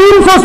300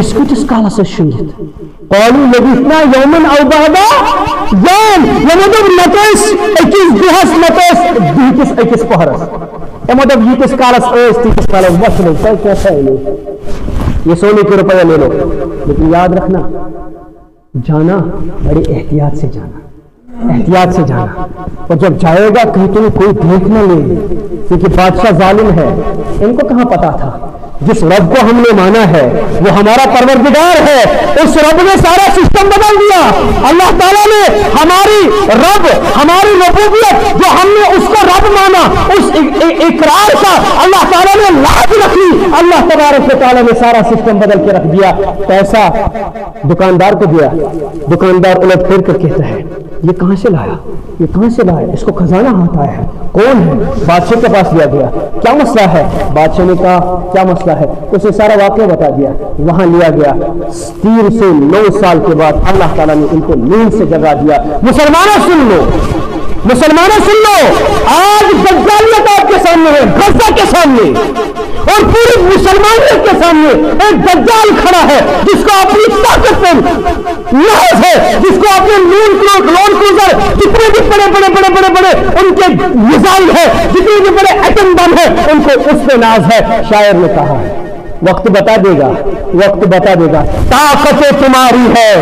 escuta escalas الشيخ قالوا لبثنا يوما أو بعض يوم يمدب نتس اكيس دهس نتس دهكس اكيس پهرس يمدب يكس کالس ایس تیکس کالس بسلو کیسا ہے یہ سونے کے روپیہ لے لو، لیکن یاد رکھنا جانا بڑی احتیاط سے جانا، احتیاط سے جانا، اور جب جائے گا کہیں تمہیں کوئی دیکھ نہ لے، کیونکہ بادشاہ ظالم ہے۔ ان کو کہاں پتا تھا جس رب کو ہم نے مانا ہے وہ ہمارا پروردگار ہے، اس رب نے سارا سسٹم بدل دیا۔ اللہ تعالیٰ نے ہماری ربوبیت جو ہم نے اس کو رب مانا، اس اقرار کا اللہ تعالیٰ نے لاج رکھ لی۔ اللہ تبارک و تعالیٰ نے سارا سسٹم بدل کے رکھ دیا۔ پیسہ دکاندار کو دیا، دکاندار الٹ پھیر کر کہتا ہے یہ کہاں سے لایا، یہ کہاں سے لایا، اس کو خزانہ ہاتھ آیا ہے، کون ہے؟ بادشاہ کے پاس لیا گیا، کیا مسئلہ ہے؟ بادشاہ نے کہا کیا مسئلہ ہے؟ اسے سارا واقعہ بتا دیا، وہاں لیا گیا۔ 309 سال کے بعد اللہ تعالیٰ نے ان کو نیند سے جگا دیا۔ مسلمانوں سن لو، مسلمانوں سن لو، آج دجالیت آپ کے سامنے ہے، غزہ کے سامنے اور پوری مسلمانیت کے سامنے ایک دجال کھڑا ہے جس کو اپنی طاقت پہ ناز ہے، جس کو اپنے لون کروزر جتنے بھی بڑے ان کے میزائل ہے، جتنے بھی بڑے ایٹم بم ہے، ان کو اس پہ ناز ہے۔ شاعر نے کہا وقت بتا دے گا، وقت بتا دے گا، طاقتیں تمہاری ہے،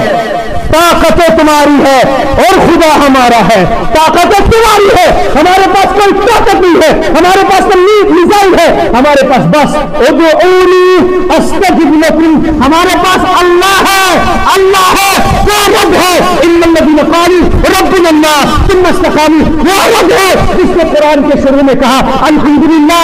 طاقتیں تمہاری ہے اور خدا ہمارا ہے۔ طاقتیں تمہاری ہے، ہمارے پاس کوئی طاقت نہیں ہے، ہمارے پاس میزائل ہے، ہمارے پاس بس ادعونی استجب لکم، ہمارے پاس اللہ ہے، اللہ ہے، وہ رب ہے۔ ان الذین قالوا ربنا اللہ ثم استقاموا، وہ رب ہے جس نے قرآن کے شروع میں کہا الحمدللہ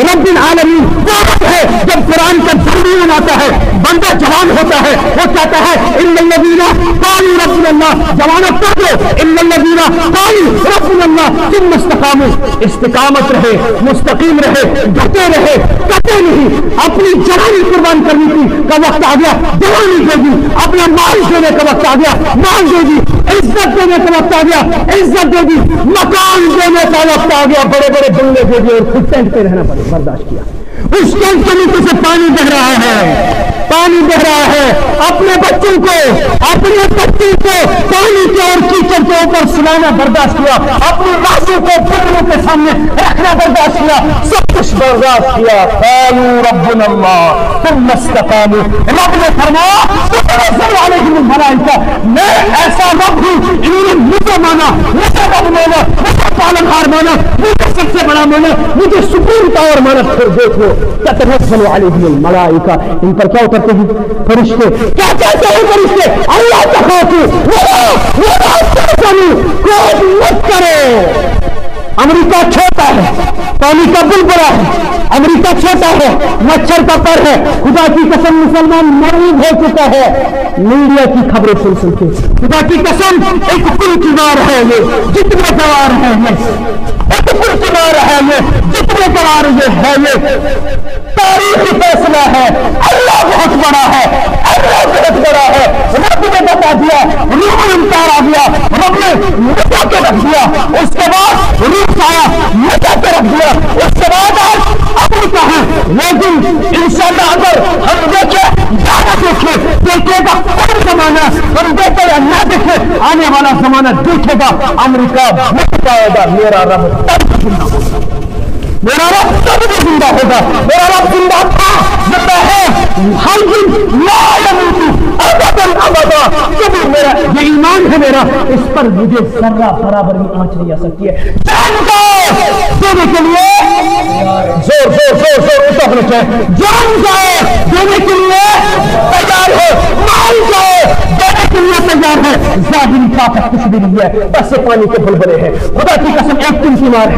رب العالمین، وہ رب ہے۔ جب قرآن کا ضرور آتا ہے، بندہ جوان ہوتا ہے، وہ کہتا ہے ان الذین قالوا ربنا اللہ، جوانت پڑھ لو، ان الذین قالوا ربنا اللہ ثم استقاموا، استقامت رہے، مستقیم رہے، ڈٹے رہے، کٹے نہیں۔ اپنی جوانی قربان کرنے کی کا وقت آ گیا، جوانی دے گی، اپنا مال دینے کا وقت آ گیا، مال دے گی، عزت دینے کا وقت آ گیا، عزت دے گی، مکان دینے کا وقت آ گیا، بڑے بڑے بنگلے دے گی اور خود ٹینٹ پہ رہنا پڑے، برداشت کیا۔ اس ٹینٹ کے نیچے سے پانی بہ رہا ہے، پانی بہ رہا ہے۔ اپنے بچوں کو، اپنے بچوں کو پانی کے اور کیچڑ کے اوپر سلانا برداشت کیا، اپنی لاشوں کو پتھروں کے سامنے رکھنا برداشت کیا، سب کچھ برداشت کیا۔ قالوا ربنا اللہ ثم استقاموا، رب نے فرمایا تنزل علیہم الملائکہ، میں ایسا رب ہوں، انہوں نے مجھے مانا، مجھے رب مانا، مجھے پالنہار مانا، مجھے سب سے بڑا مانا، مجھے سکون کا اور مانا۔ پھر دیکھو تتنزل علیہم الملائکہ، ان پر کیا اترتے ہیں؟ فرشتے۔ کیا کہتے ہیں فرشتے؟ اللہ تخافوا ولا تحزنوا، کوئی مت کرو۔ امریکہ چھوٹا ہے، پانی کا بل بڑا ہے، امریکہ چھوٹا ہے، مچھر کا پر ہے، خدا کی قسم مسلمان مرعوب ہو چکا ہے میڈیا کی خبریں سن کے۔ خدا کی قسم ایک پرچمار ہے یہ، جتنے سوار ہیں یہ، ایک پرچمار ہے یہ، جتنے سوار یہ ہے یہ، تاریخی فیصلہ ہے۔ اللہ بہت بڑا ہے، اللہ بہت بڑا ہے۔ رب نے بتا دیا، روح انکار آ گیا، رب نے مٹا کے رکھ دیا، اس کے بعد روح آیا مٹا کے رکھ دیا، اس کے بعد آج امریکہ ہے۔ لیکن انشاءاللہ اگر ہم دیکھیں زیادہ دیکھیں، دیکھے گا کون زمانہ، ہم دیکھیں یا نہ دیکھیں آنے والا زمانہ دیکھے گا امریکہ مٹ جائے گا۔ میرا رب تب زندہ ہوگا، میرا رب تب زندہ ہوگا، میرا رب زندہ تھا، زندہ ہے، ہر دن لا يموت ابدا ابدا۔ کبھی میرا یہ ایمان ہے میرا، اس پر مجھے ذرہ برابر بھی آنچ نہیں آ سکتی ہے۔ جان کو دینے کے لیے زور زور زور زور اٹھا ہونا چاہیے، جان کو دینے کے لیے تیار ہو، مال کو دینے کے لیے تیار ہے۔ ظاہری طاقت کچھ بھی نہیں ہے، بس پانی کے بلبلے ہیں۔ خدا کی قسم ایک تم کی مار ہے۔